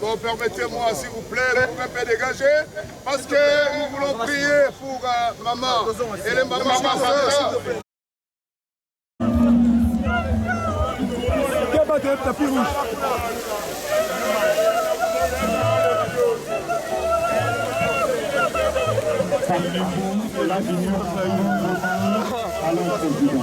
Bon, permettez-moi, s'il vous plaît, de vous un peu dégager, parce que nous voulons prier pour maman et les mamans. Tapis rouge. Parlez-vous de l'avenir à l'opposition.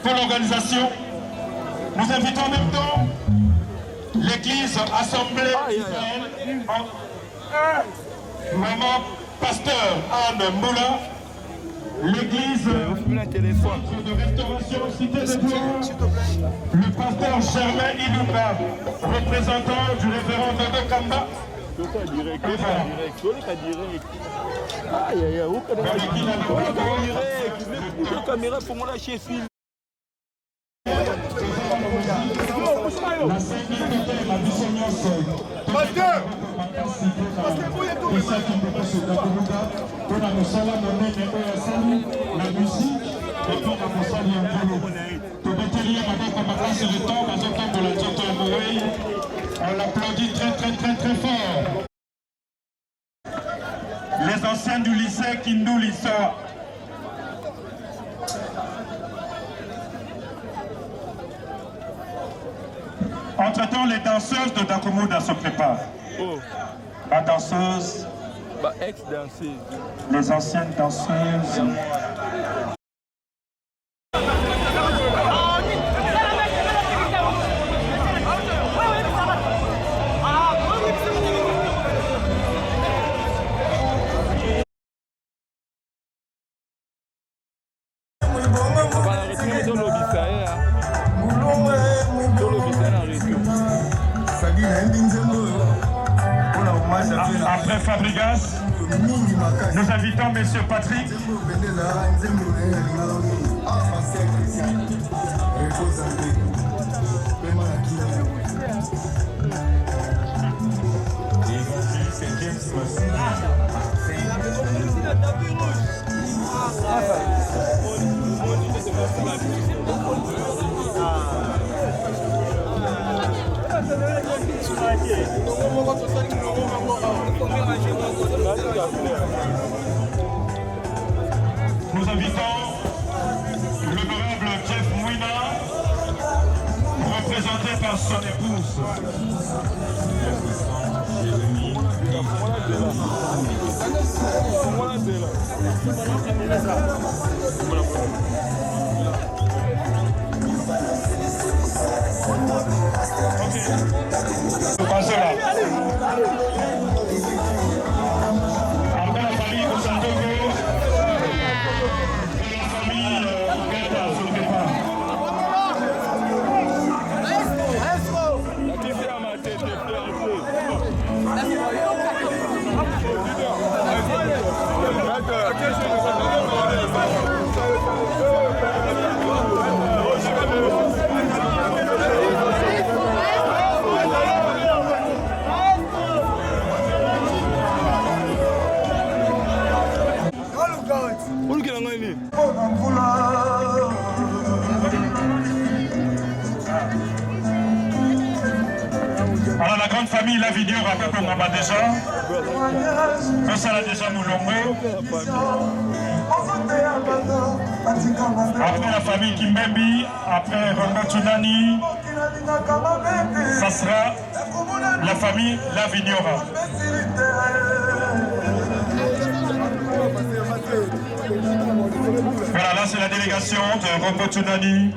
Pour l'organisation, nous invitons en même temps l'église assemblée maman pasteur Anne Moula, l'église de restauration Cité de Gloire, le pasteur Germain Ilouka, représentant du révérend Dodo Kamba. Caméra pour moi la chef. On l'applaudit très fort. Les anciens du lycée Kindou Lissa. Entre-temps, les danseuses de Dakomoda se préparent. Oh. La danseuse. Bah, ex-danseuse. Les anciennes danseuses. Après Fabregas, nous invitons M. Patrick. Nous invitons l'honorable Jeff Mouina, représenté par son épouse. Passez là. Après la famille Kosandogo et la famille Gata se prépare. Alors la grande famille Lavigneur a peu qu'on va déjà. Ça l'a déjà Moulombo. Après la famille Kimbembi, après Rondo Tunani, ça sera la famille Lavignora. Voilà, là c'est la délégation de Rondo Tunani.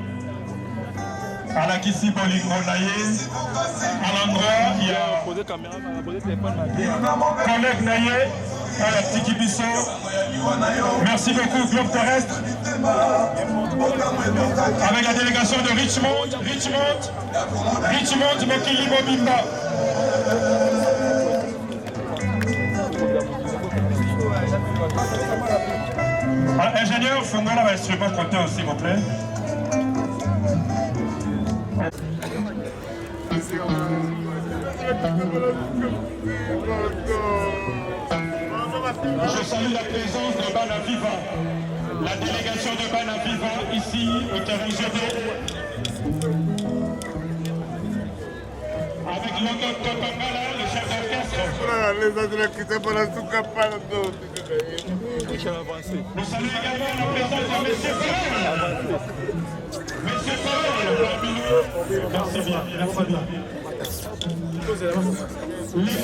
À la Kissi Bolingo Naye, à l'endroit, il y a collègue Naye, à la Tiki Bisso. Merci beaucoup, Globe Terrestre. Avec la délégation de Richmond, Mokili Mobimba. Ingénieur ingénieur, Fongola va instrument compteur, s'il vous plaît. Je salue la présence de Bana Viva, la délégation de Bana Viva ici au terrain jeté. Avec London Topangala, le chef d'orchestre. Nous saluons également la présence de M. Ferrel. Monsieur Ferrel, parmi nous. Merci bien, merci bien. Les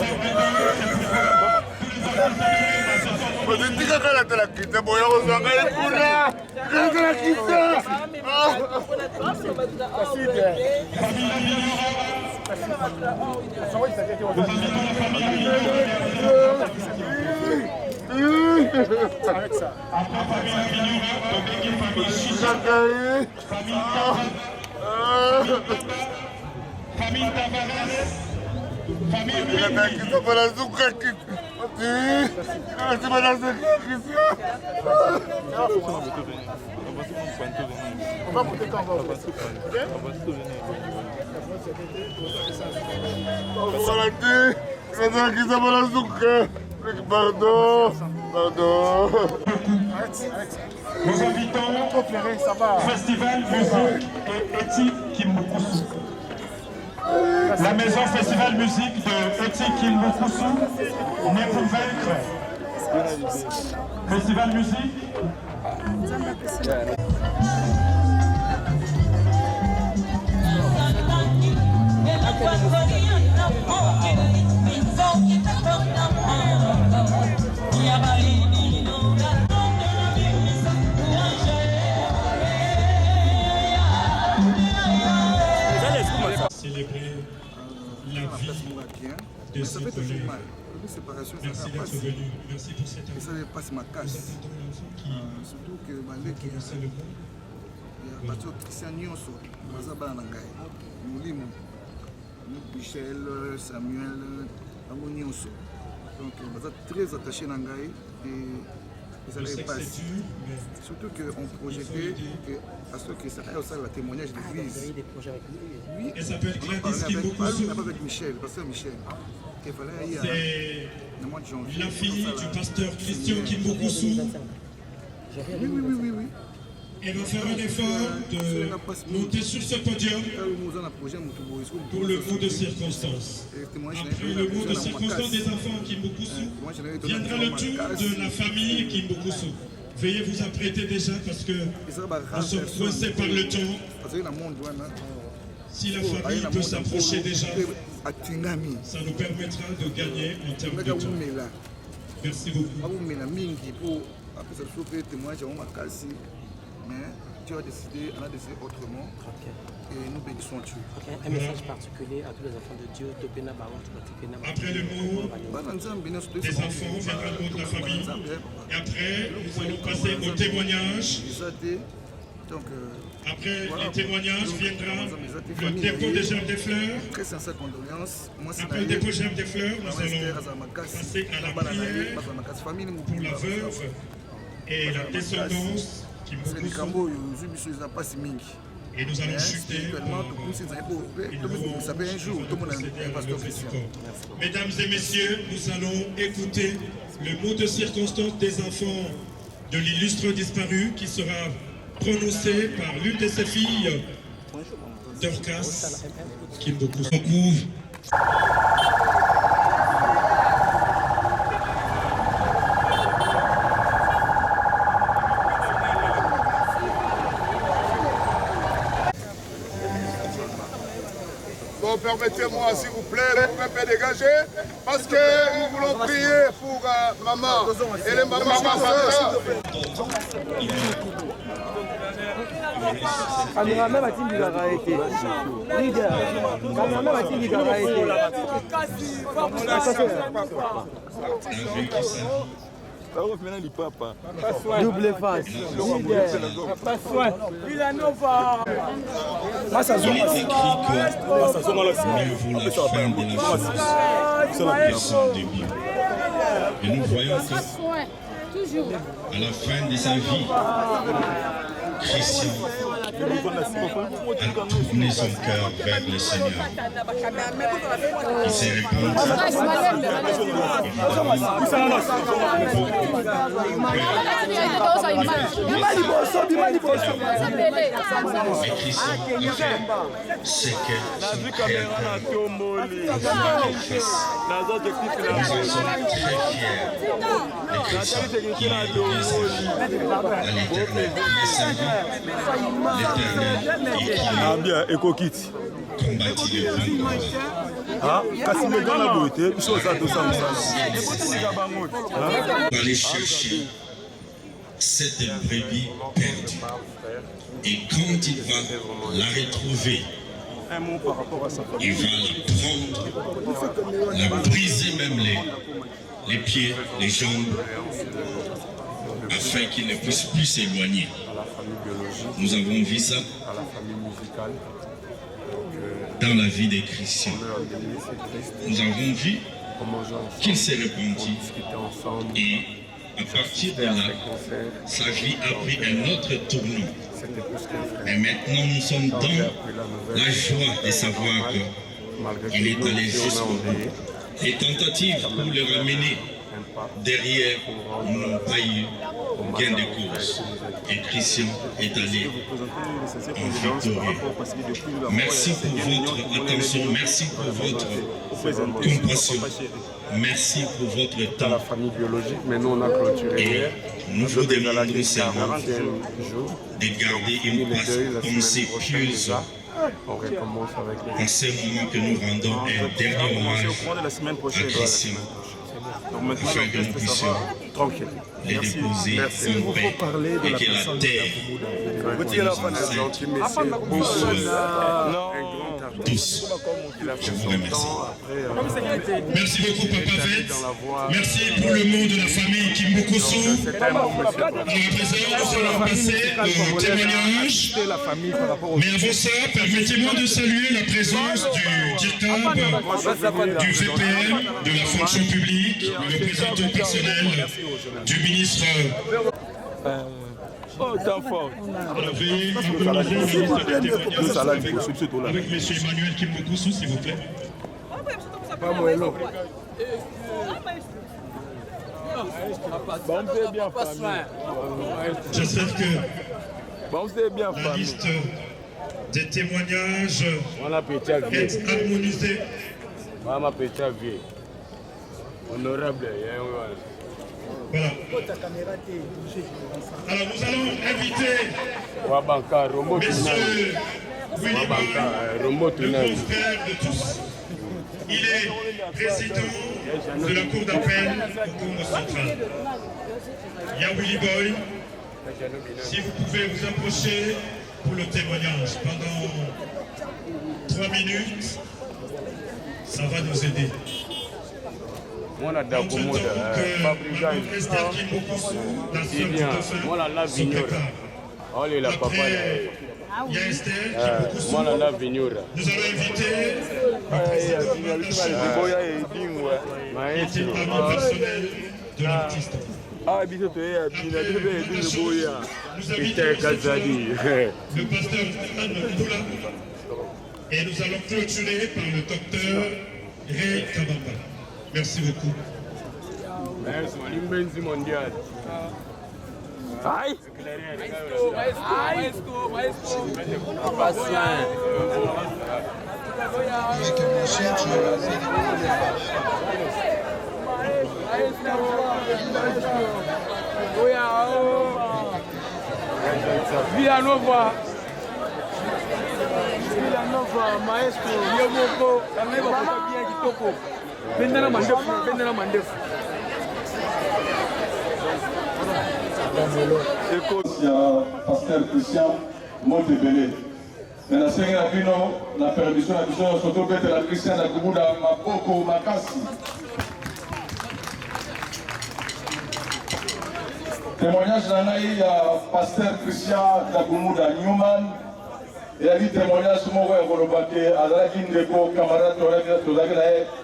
famille Tavares, famille Pardon. Nous invitons au Festival Musique et Éthique Kimbukusu. La maison Festival Musique de Éthique Kimbukusu n'est pour vaincre. Festival Musique. Célébrer la vie de ce collègue. Merci d'être venu. Merci pour cette année. Ça passe ma casse. Surtout que Malek parce que Christian Nyonso, Mazaba Nangai, Moulim, Michel, Samuel, Nyonso. Donc, on est très attaché à Nangai et ça les passe. Surtout qu'on projetait à ce que ça ait aussi le témoignage de l'église. Oui, et ça peut être avec Michel, pasteur Michel. C'est la fille du pasteur Christian Kimbukusu. Oui. Elle va faire un effort de monter sur ce podium pour le mot de circonstance. Après le mot de circonstance des enfants Kimbukusu, viendra le tour de la famille Kimbukusu. Veuillez vous apprêter déjà parce que nous sommes coincés par le temps. Si la famille peut s'approcher déjà, ça nous permettra de gagner en termes de temps. Merci beaucoup. Mais Dieu a décidé, on a décidé autrement. Et nous bénissons Dieu. Un message particulier à tous les enfants de Dieu. Après le mot des enfants, viendra le mot de la famille. Et après, nous allons passer au témoignage. Après les témoignages viendra le dépôt des germes des fleurs. Très sincère condoléances. Après le dépôt des germes des fleurs, nous allons passer à la prière pour la veuve et la descendance qui nous et nous allons chuter Mesdames et messieurs, nous allons écouter le mot de circonstance des enfants de l'illustre disparu qui sera prononcé par l'une de ses filles, Dorcas Kimbukusu. Bon, permettez-moi, s'il vous plaît, un peu dégager, parce que nous voulons prier pour maman et les mamans. Kameraman batindikaka ete leader kameraman batindikaka ete double face leader Villanova. Il est écrit que mieux vaut la fin de la chose que la puissance de Dieu. Et nous voyons que À la fin de sa vie, Christian a tourné son cœur vers le Seigneur. Il s'est répandu. Mais Christian a fait ce que son Créateur a fait. Nous en sommes très fiers de Christian qui a donné sa vie à l'Éternel. Il est servi l'Éternel et qui a combattu le combat. Pour aller chercher cette brebis perdue. Et quand il va la retrouver, il va la prendre, la briser même les pieds, les jambes, afin qu'il ne puisse plus s'éloigner. Nous avons vu ça dans la vie des chrétiens. Nous avons vu qu'il s'est répandu et à partir de là, sa vie a pris un autre tournant. Et maintenant, nous sommes dans la joie de savoir qu'il est allé jusqu'au bout. Les tentatives pour le ramener derrière n'ont pas eu gain de course. Et Christian est allé en victoire. Merci pour votre attention, merci pour votre compassion, merci pour votre temps. La famille biologique, mais nous on a clôturé. Et nous vous demandons seulement de garder une pensée pieuse en ce moment que nous rendons un dernier hommage à Christian. Afin que nous puissions les déposer en paix et que la terre tous. Je vous remercie. Merci beaucoup, Papa Vette. Merci pour le mot de la famille Kimbukusu. À présent, nous allons passer au témoignage. Mais avant ça, permettez-moi de saluer la présence du DIRCAB, du VPM, de la fonction publique, le représentant personnel du ministre. Oh, temps fort. Alors, veuillez encourager le ministre de témoignage avec M. Emmanuel Kimbukusu, s'il vous plaît. J'espère que la liste des témoignages est harmonisée. Honorable. Voilà. Alors nous allons inviter Monsieur Willy Boy, le beau-frère de tous. Il est président de la Cour d'appel au Congo central. Il y a Willy Boy. Si vous pouvez vous approcher pour le témoignage pendant 3 minutes, ça va nous aider. Moi, Esther Kimbukusu, la sœur du dauphin, se prépare. Après, il y a Esther Kimbukusu. Nous allons inviter le président qui est ami personnel de l'artiste. Nous invitons le pasteur Stéphane Mboula. Et nous allons clôturer par le docteur Ray Kabamba. Merci beaucoup. Aïe! Avec mon chien, Villanova, maestro, Yomoko, bien kitoko. Pendana mandefu. Pasteur Christian Montebele. Mais la seigneur a vu la permission, la vision, surtout que la Christian a Kubuda Mapoko Makasi. Témoignage d'Anaï à Pasteur Christian Dagumuda Newman. Il a dit témoignage sur mon frère Golobake, à la Gindeko, camarade Torek,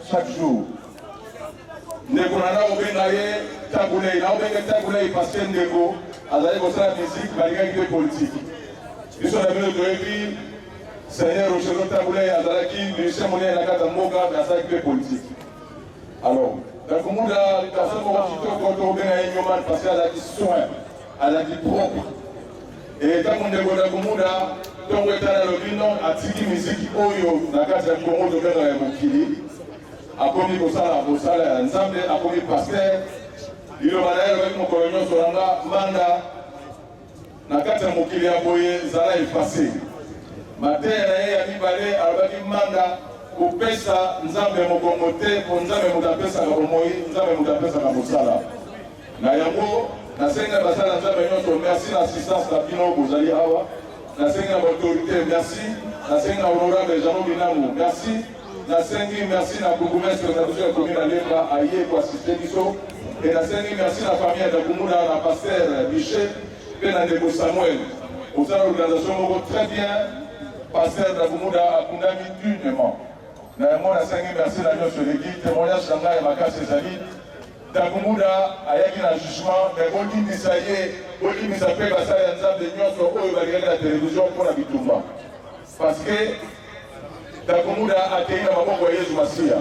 chaque jour. Nekonana Obenaye, Tagoulé, là on est Tagoulé parce que Ndeko, azali kosala musique, balingaki te politique. Biso na bino toyebi Seigneur Rochero Tagoulé azalaki musicien monene na kati ya mboka mais asalaki te politique. Alors, Dakoumouda, personne moko kitoko tokobenga ye Nyoman parce que azalaki soin, azalaki propre. Et ntango ndeko Dakoumouda ntongo etala lobi non atiki miziki oyo na kati ya Kongo tobengaka ya mokili akomi kosala mosala ya Nzambe, akomi paster. Liloba na ye lobaki mokolo nyonso na nga manda na kati ya mokili ya boye zala efase. Mateya na ye ya mibale alobaki manda kopesa Nzambe mokongo te mpo Nzambe moto apesaka bomoi, Nzambe moto apesaka mosala. Na yango nasenga basala Nzambe nyonso merci na assistance na bino bozali awa. Nasenga l'autorité, merci. Nasenga honorable Jean Binamu, merci. Nasengi merci na bourgmestre na la commune à Lemba, aïe pour assister biso. Et nasengi merci la famille de Kumuna, la pasteur Michel, et na Ndeko Samuel. Vous avez l'organisation très bien. Pasteur Dakumuna a condamné dignement. Naïmon nasengi merci la noce de l'équipe, témoignage Shanghai et Makase Zali. Dakumuna a yaki na jugement, mais on dit ça y est. Oli misape basala ya Nzambe nyonso oyo balingaki na télévision mpona bitumba parce que Dakoumouda akei na maboko ya Yesu Masiya.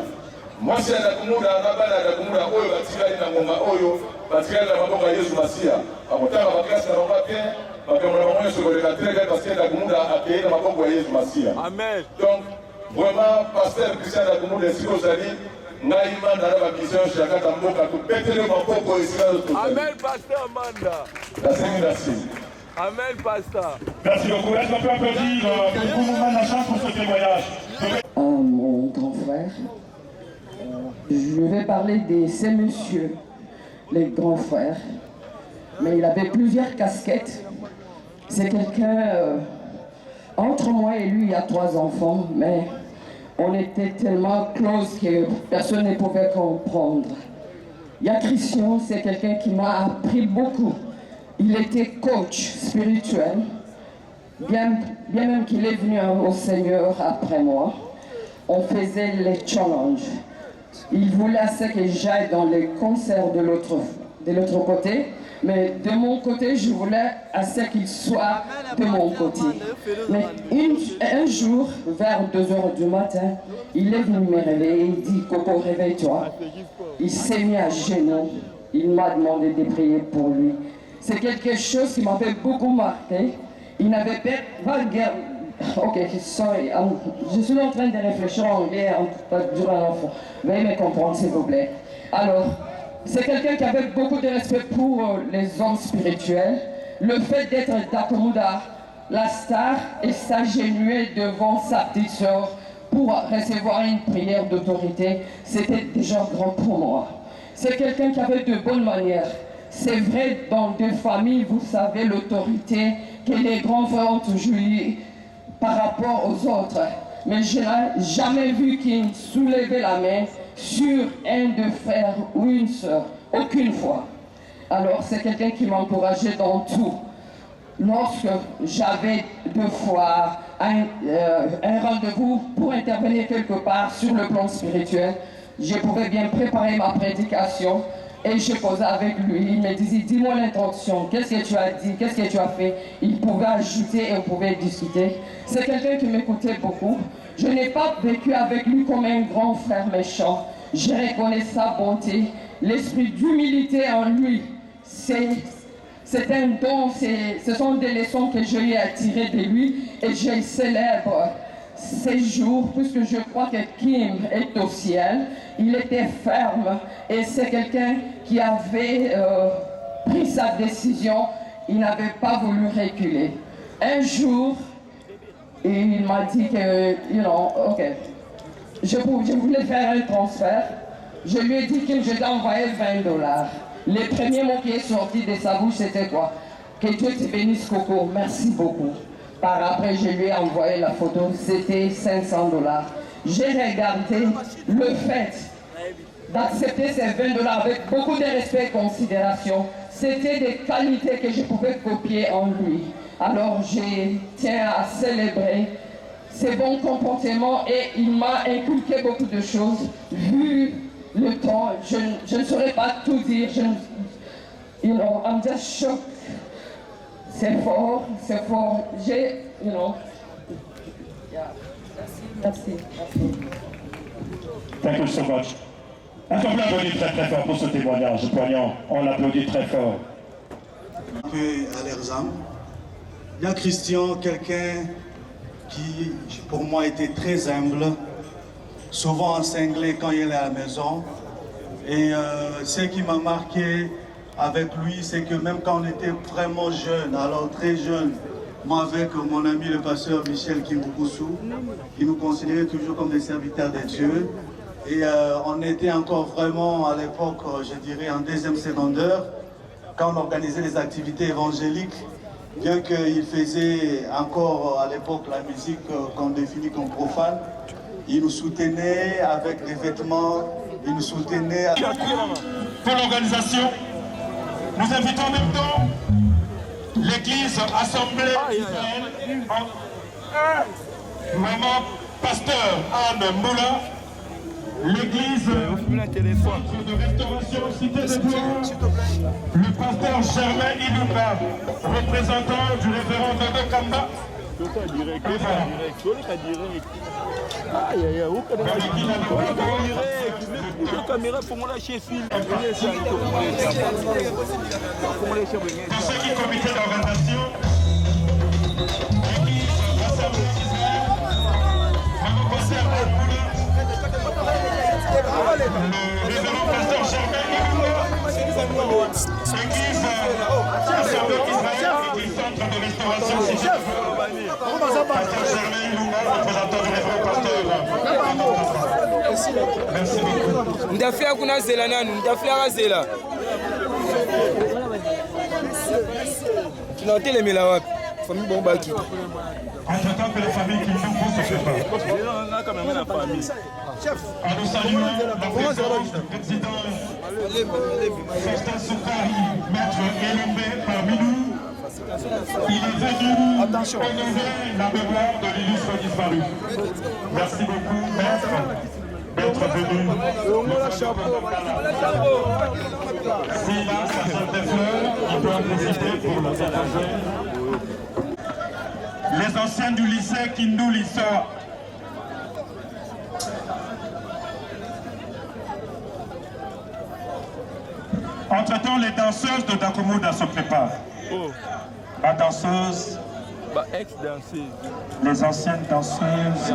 Mwasi ya Dakoumouda na bana ya Dakoumouda oyo batikali na ngonga oyo batikali na maboko ya Yesu Masiya. Bakotanga baklasi na bango bien, bakambo na bango nyonso koleka très parce que Dakoumouda akei na maboko ya Yesu Masiya. Amen. Donc vraiment pasteur Christian Dakoumouda esika ozali ngai manda na bakristian shakata mboka tupetele maboko esika zoto. Amen pasteur Manda. Merci. Amen pasteur. Merci beaucoup. Est-ce qu'on peut applaudir beaucoup Manachan pour ce témoignage? Mon grand frère, je vais parler de ces messieurs, les grands frères, mais il avait plusieurs casquettes. C'est quelqu'un, entre moi et lui, il y a 3 enfants, mais on était tellement close que personne ne pouvait comprendre. Il y a Christian, c'est quelqu'un qui m'a appris beaucoup. Il était coach spirituel, bien même qu'il est venu au Seigneur après moi. On faisait les challenges. Il voulait assez que j'aille dans les concerts de l'autre côté, mais de mon côté, je voulais assez qu'il soit de mon côté. Mais un jour, vers 2h du matin, il est venu me réveiller, il dit « Coco, réveille-toi ». Il s'est mis à genoux, il m'a demandé de prier pour lui. C'est quelque chose qui m'avait beaucoup marqué. Il n'avait pas de guerre. Ok, sorry, je suis en train de réfléchir en anglais durant l'enfant. Veuillez me comprendre, s'il vous plaît. Alors, c'est quelqu'un qui avait beaucoup de respect pour les hommes spirituels. Le fait d'être Dakoumouda, la star, et s'agenouiller devant sa petite sœur pour recevoir une prière d'autorité, c'était déjà grand pour moi. C'est quelqu'un qui avait de bonnes manières. C'est vrai, dans 2 familles, vous savez l'autorité que les grands frères ont toujours eu par rapport aux autres. Mais je n'ai jamais vu qu'il soulevait la main sur un de frères ou une sœur. Aucune fois. Alors c'est quelqu'un qui m'encourageait dans tout. Lorsque j'avais 2 fois un rendez-vous pour intervenir quelque part sur le plan spirituel, je pouvais bien préparer ma prédication et je posais avec lui. Il me disait, dis-moi l'introduction, qu'est-ce que tu as dit, qu'est-ce que tu as fait. Il pouvait ajouter et on pouvait discuter. C'est quelqu'un qui m'écoutait beaucoup. Je n'ai pas vécu avec lui comme un grand frère méchant. Je reconnais sa bonté, l'esprit d'humilité en lui. C'est un don, ce sont des leçons que j'ai attirées de lui et je célèbre ces jours puisque je crois que Kim est au ciel. Il était ferme et c'est quelqu'un qui avait pris sa décision. Il n'avait pas voulu reculer. Un jour, il m'a dit que, ok, je voulais faire un transfert. Je lui ai dit que je dois envoyer $20. Les premiers mots qui sont sortis de sa bouche, c'était quoi? Que Dieu te bénisse, Coco, merci beaucoup. Par après, je lui ai envoyé la photo, c'était $500. J'ai regardé le fait d'accepter ces $20 avec beaucoup de respect et considération. C'était des qualités que je pouvais copier en lui. Alors, je tiens à célébrer ses bons comportements et il m'a inculqué beaucoup de choses. Vu le temps, je ne saurais pas tout dire, You know, I'm just shocked. C'est fort. J'ai, you know. Yeah. Merci. Thank you so much. Encore l'applaudit très fort pour ce témoignage poignant. On l'applaudit très fort. Paix à leurs âmes. Il y a Christian, quelqu'un qui, pour moi, était très humble, souvent cinglé quand il est à la maison. Et ce qui m'a marqué avec lui, c'est que même quand on était vraiment jeune, alors très jeune, moi avec mon ami le pasteur Michel Kimbukusu, qui nous considérait toujours comme des serviteurs de Dieu. Et on était encore vraiment à l'époque, je dirais, en deuxième secondaire, quand on organisait des activités évangéliques, bien qu'il faisait encore à l'époque la musique qu'on définit comme profane, il nous soutenait avec des vêtements, il nous soutenait avec... Pour l'organisation, nous invitons en même temps l'église Assemblée d'Israël, maman pasteur Anne Moula, l'église de restauration Cité de Gloire, le pasteur Germain Ilumba, représentant du révérend Dodo Kamba. Pour ceux qui comité d'organisation, l'église Assemblée d'Israël, maman pasteur Anne Moula, le révérend pasteur Germain Ilumba, l'église Assemblée d'Israël, l'église centre de restauration Cité de Gloire, pasteur Germain Ilumba, représentant du révérend pasteur. Merci beaucoup. Ndafia kuna zela nanu, ndafia zela. Tunatelemela wapi? Famille Bombaki. Entre-temps que les familles qui nous se préparent. Nous saluons la présence du président Festin Soukari, maître Elombe parmi nous. Il est venu honorer la mémoire de l'illustre disparu. Merci beaucoup, maître, d'être venu. Si là, ça jette des fleurs, il peut en profiter pour le déranger. Les anciens du lycée Kindu Lissa. Entre-temps, les danseuses de Dakomoda se préparent. La danseuse, les anciennes danseuses.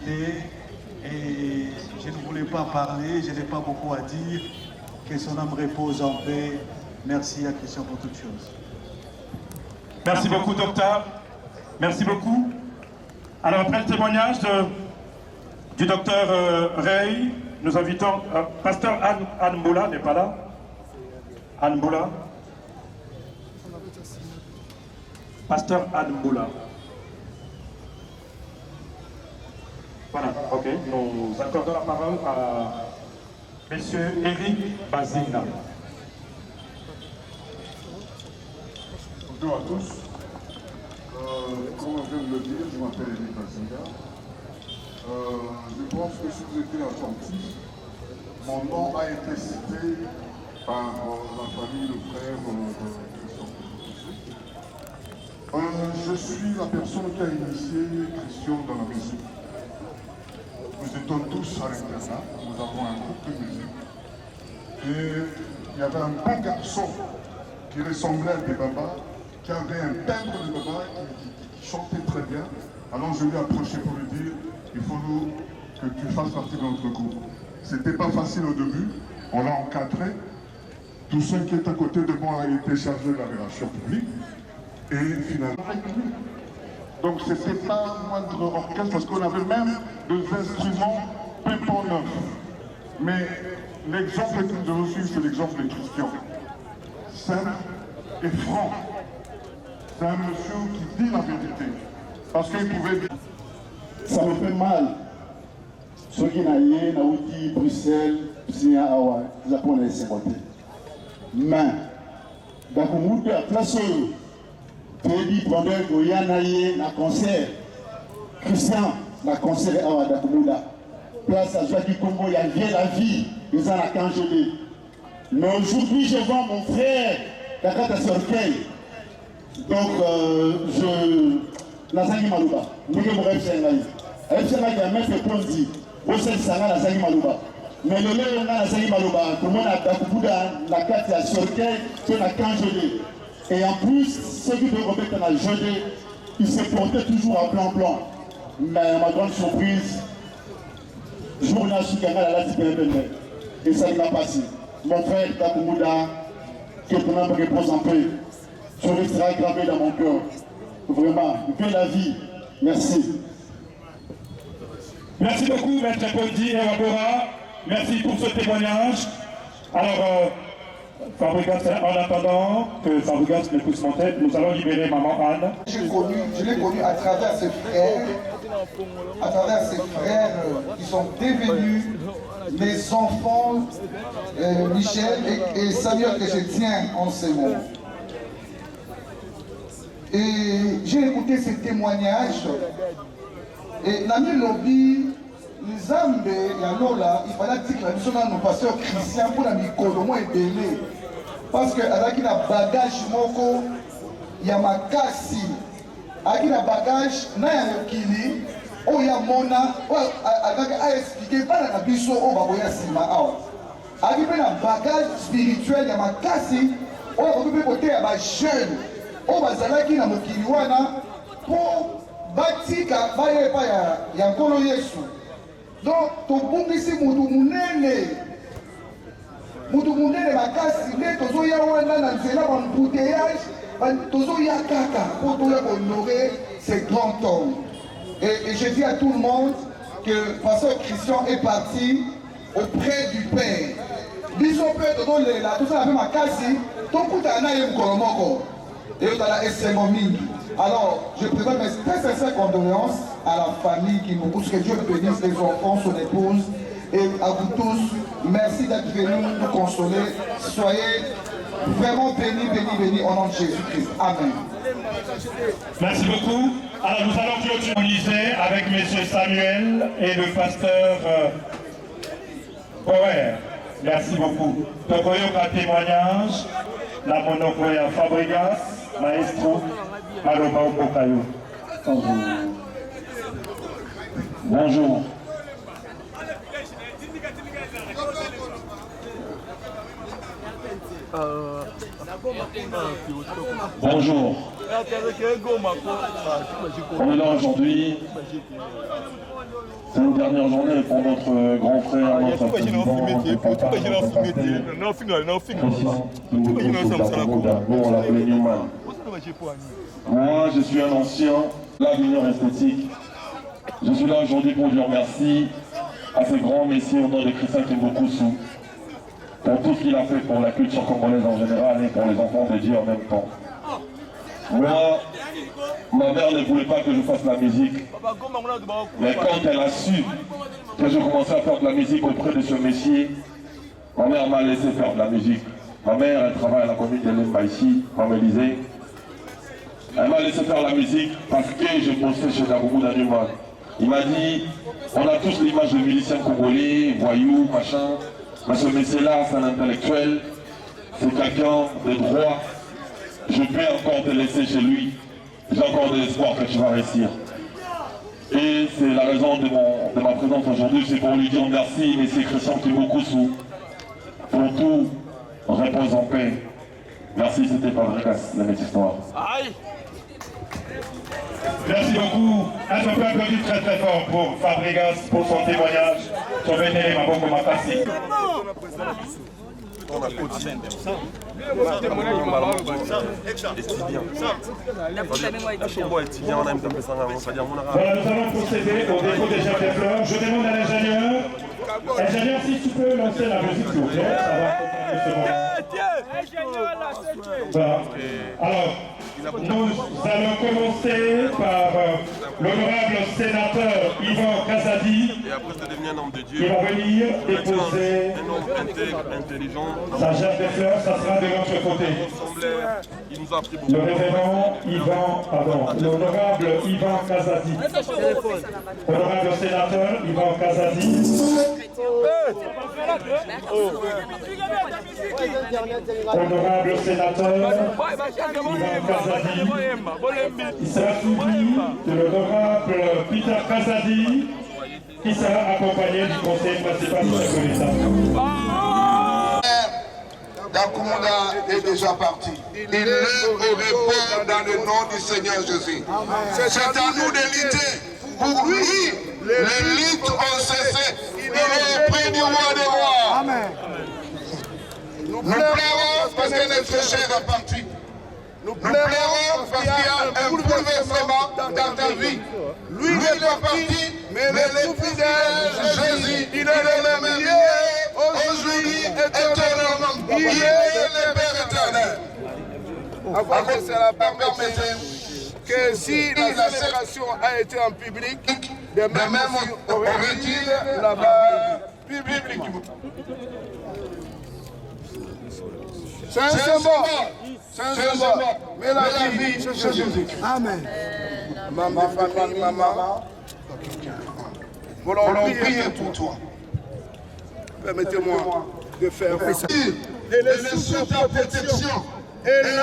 Et je ne voulais pas parler, je n'ai pas beaucoup à dire. Que son âme repose en paix. Merci à Christian pour toutes choses. Merci beaucoup, docteur. Merci beaucoup. Alors, après le témoignage du docteur Rey, nous invitons pasteur Anne Moula n'est pas là. Anne Moula. Pasteur Anne Moula. Voilà, ok. Nous accordons la parole à monsieur Eric Bazina. Bonjour à tous. Comme on vient de le dire, je m'appelle Eric Bazina. Je pense que si vous étiez attentifs, mon nom a été cité par la famille, le frère Christian. Je suis la personne qui a initié Christian dans la musique. Nous étions tous à l'internat, nous avons un groupe de musique. Et il y avait un bon garçon qui ressemblait à des babas, qui avait un timbre de baba qui chantait très bien. Alors je lui ai approché pour lui dire, il faut que tu fasses partie de notre groupe. C'était pas facile au début, on l'a encadré. Tous ceux qui étaient à côté de moi ont été chargés de la relation publique. Et finalement, donc c'était pas un moindre orchestre parce qu'on avait même des instruments pépons neufs. Mais l'exemple que nous devons suivre, c'est l'exemple de Christian. Simple et franc. C'est un monsieur qui dit la vérité. Parce qu'il pouvait dire. Ça me fait mal. Ceux qui n'ont rien, Naouti, Bruxelles, Psia, Awa, Japon et Sémoté. Mais, dans le monde de la place, Teddy, pendant que Yanaye, na concert, Christian, na concert Awa Dakoumouda. Place à Joie du Congo, il y a bien la vie, ils ont la cangelée. Mais aujourd'hui, je vois mon frère, Kakata Sorkei. Donc, je... Nazangi Malouba. Nous sommes au FCNAI. FCNAI a même fait dit. Au sein de Sanga, Nazangi Malouba. Mais le lait, on a Nazangi Malouba. Tout le monde a Dakouda, la carte à Sorkei, qui a cangelé. Et en plus, ceux qui doivent remettre dans la gelée, ils se portaient toujours à plan-plan. Mais à ma grande surprise, jour-là, je suis gagné à la Tibérbelle. Et ça m'a passé. Mon frère Takoumouda, que ton âme repose en paix. Tu resteras gravé dans mon cœur. Vraiment, que la vie. Merci. Merci beaucoup, Maître Poldi et Rabora. Merci pour ce témoignage. Alors, Fabregas, en attendant que Fabregas ne pousse monter, nous allons libérer Maman Anne. Je l'ai connu à travers ses frères, qui sont devenus mes enfants, Michel et Samuel, que je tiens en ce moment. Et j'ai écouté ces témoignages, et Nami Lobby, les âmes de Yalola, il fallait dire que la mission de nos pasteurs chrétiens pour la Mikolomo est belée. Parce que avec un bagage moko, il y a ma cassi. Avec un bagage, il y a un kili, il y a mona, avec un expliqué, pas la biso, on va voir si ma avec un bagage spirituel, il y a ma cassi, on va voir côté à jeune, on va voir qui na mokiliwana pour batika, il y a encore Yesu. Donc, ton bon ici, Moudou Mounene makasi, ne tozo ya wana na nzela ba embouteillage, tozo ya kaka pour honorer ces grands hommes. Et je dis à tout le monde que Pasteur Christian est parti auprès du Père. Biso Père tozo lela, tout ça avec makasi, ton kuta na yem kolomoko. Et dans la SMO mingi. Alors, je présente mes très sincères condoléances à la famille qui nous pousse, que Dieu bénisse les enfants, son épouse, et à vous tous, merci d'être venus nous consoler. Soyez vraiment bénis, bénis, bénis au nom de Jésus-Christ. Amen. Merci beaucoup. Alors, nous allons clôturer avec M. Samuel et le pasteur Power. Merci beaucoup. Tokoyoka témoignage, la monopoya Fabregas, maestro. Bonjour. Bonjour. On est là aujourd'hui. C'est une dernière journée pour notre grand frère, notre président, notre papa, notre pasteur. Moi, je suis un ancien de l'Union esthétique. Je suis là aujourd'hui pour dire merci à ces grands messieurs au nom de Christian Kimbokusu pour tout ce qu'il a fait pour la culture congolaise en général et pour les enfants de Dieu en même temps. Moi, ma mère ne voulait pas que je fasse la musique. Mais quand elle a su que je commençais à faire de la musique auprès de ce monsieur, ma mère m'a laissé faire de la musique. Ma mère, elle travaille à la commune de Lemba ici, Maman Élysée. Elle m'a laissé faire la musique parce que je bossais chez Daboumou Danuman. Il m'a dit, on a tous l'image de musicien congolais, voyou, machin. Mais ce monsieur-là, c'est un intellectuel, c'est quelqu'un de droit. Je peux encore te laisser chez lui. J'ai encore de l'espoir que tu vas réussir. Et c'est la raison de ma présence aujourd'hui, c'est pour lui dire merci, monsieur Christian Kimbokusu, pour tout. Repose en paix. Merci, c'était Fabregas, la métisse noire. Merci beaucoup. Un peu applaudi très très fort pour Fabregas, pour son témoignage. Son vénéré Maboko Makasi. Voilà, nous allons procéder au dépôt des chefs des fleurs. Je demande à l'ingénieur. Ingénieur, si tu peux lancer la musique, s'il vous plaît. Ça va accompagner ce moment. Voilà. Alors, nous allons commencer par l'honorable sénateur Yvan Kazadi, qui va venir déposer sa gerbe de fleurs. Ça sera de l'autre côté. Le révérend l'honorable Yvan Kazadi, honorable sénateur Yvan Kazadi. Honorable sénateur Ivan Kazadi, il sera suivi de l'honorable Peter Kazadi, qui sera accompagné du conseil principal du chef de l'État. Dakumunda est déjà parti. Il est au repos dans le nom du Seigneur Jésus. C'est à nous de lutter. Pour lui, les luttes ont cessé. Il est auprès du roi des rois. Amen. Nous pleurons parce que notre cher est parti. Nous pleurons parce qu'il y a un bouleversement dans ta vie. Lui, il est parti, mais le fidèle Jésus, il est le même hier, aujourd'hui, éternellement. Il est le Père éternel. Avant que cela permette que si la célébration a été en public, de même aurait-il là-bas publiquement. C'est un symbole. C'est un symbole. Mais la vie, c'est Jésus. Amen. Maman, famille, maman, voulons prier pour toi. Permettez-moi de faire ça. Et les sous ta protection. Et là,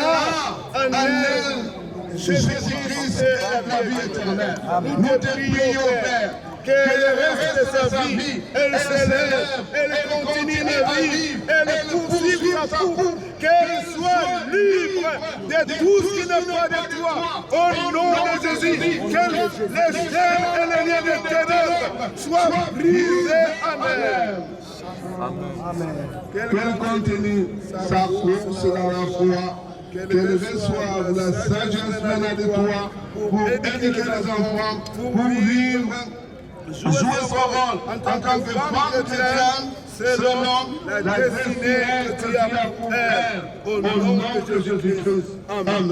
en elle, Jésus-Christ est la vie éternelle. Nous te prions, Père, que le reste de sa vie, elle s'élève, elle continue de vivre, elle poursuive sa course, qu'elle soit libre de tout ce qui n'est pas de toi. Au nom de Jésus, que les chaînes et les liens de ténèbres soient brisés. Amen. Qu'elle continue sa course dans la foi. Qu'elle reçoive la sagesse venant de toi pour éduquer les enfants, pour vivre, jouer son rôle en tant que femme chrétienne selon la destinée que tu as pour elle. Au nom de Jésus-Christ. Amen.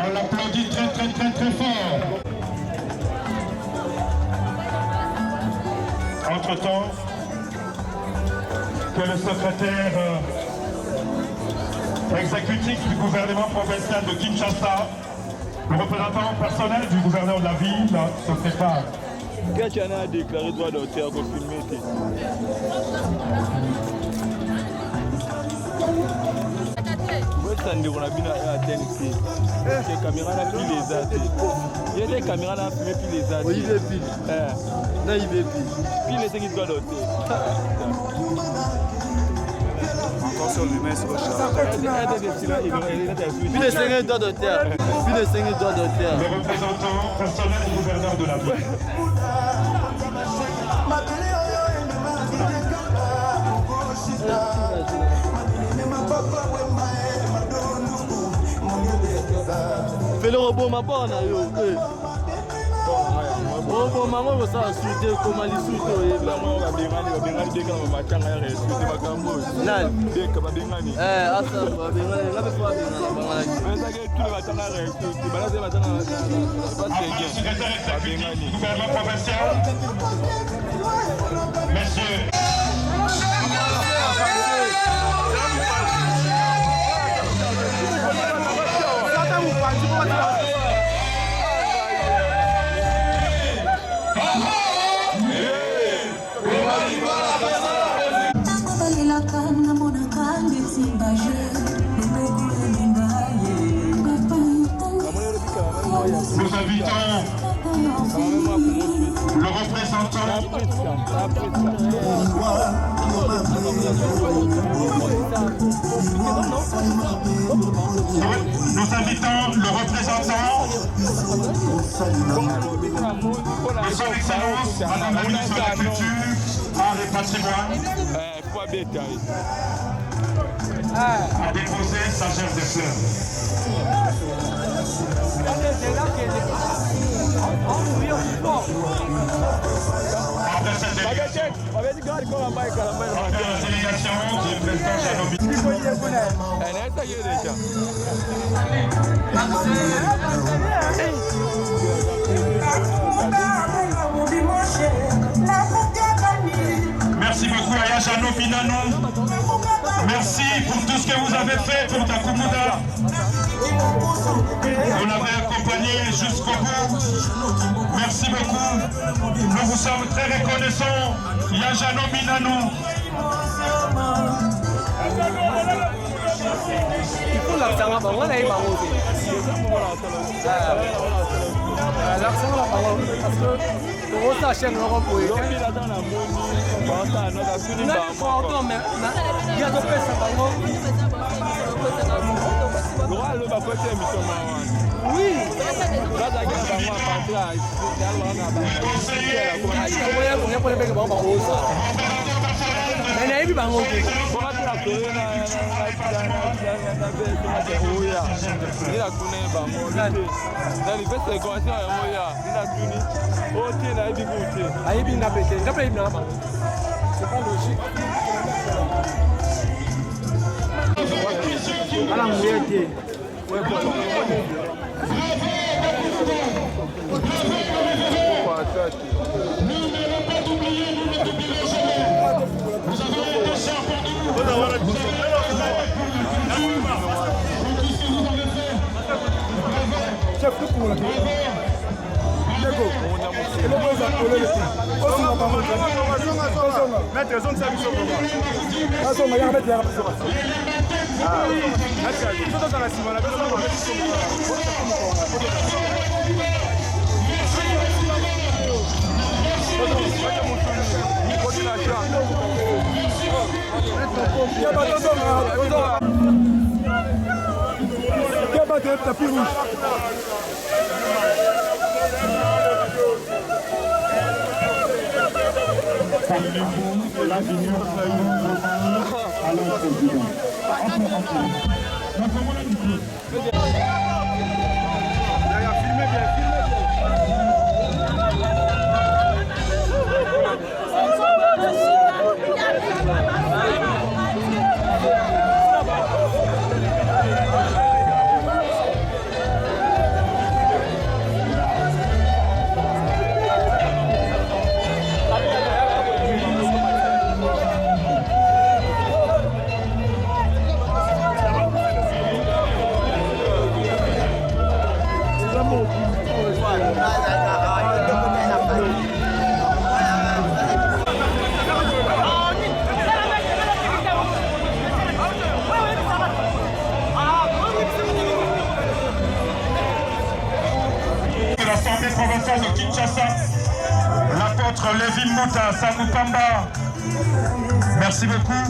On l'applaudit très fort. Entre-temps, que le secrétaire exécutif du gouvernement provincial de Kinshasa, le représentant personnel du gouverneur de la ville, se prépare. Quelqu'un a déclaré droit d'auteur pour filmer. On a bien atteint ici. Les caméras n'a plus les athées. Il y a des caméras n'a plus les athées. Il est pile. Non, il est pile. Puis les 5 doigts d'auteur. Encore sur l'humain, c'est le puis les 5 doigts d'auteur. Puis les 5 doigts d'auteur. Le représentant personnel du gouverneur de la ville. Fais le robot, ma bonne. Robot, maman, vous savez, souhaiter comment les souhaiter. On va bien aller quand on va matin, on va souhaiter ma gambo. Non, bien comme on va bien aller. Attends, on va bien aller. Là, il faut aller. Mais ça, tout le matin, on va souhaiter. Balade le matin, on va bien aller. Gouvernement provincial. Messieurs. Nous invitons le représentant. Nous invitons le représentant de son Excellence, Madame la ministre de la Culture, Art et Patrimoine, à déposer sa gerbe de fleurs. lors de cette délégation. Lors de la délégation du président Janobi. Merci beaucoup à Yajano Pinano. Merci pour tout ce que vous avez fait pour Takumuda. Vous l'avez accompagné jusqu'au bout. Merci beaucoup. Nous vous sommes très reconnaissants. Yajano Pinano. Il faut l'accent là-bas, on a eu Bango. L'accent là-bas, parce que le rose à chaîne Europe pour aider. Il y a de ça, Bango. Oui. Parlez-vous de l'avenir à l'Occident. L'Assemblée provinciale de Kinshasa, l'apôtre Lévi Mouta Samupamba. Merci beaucoup.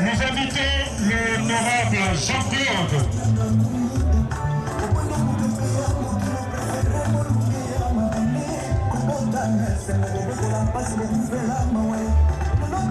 Nous invitons l'honorable Jean-Claude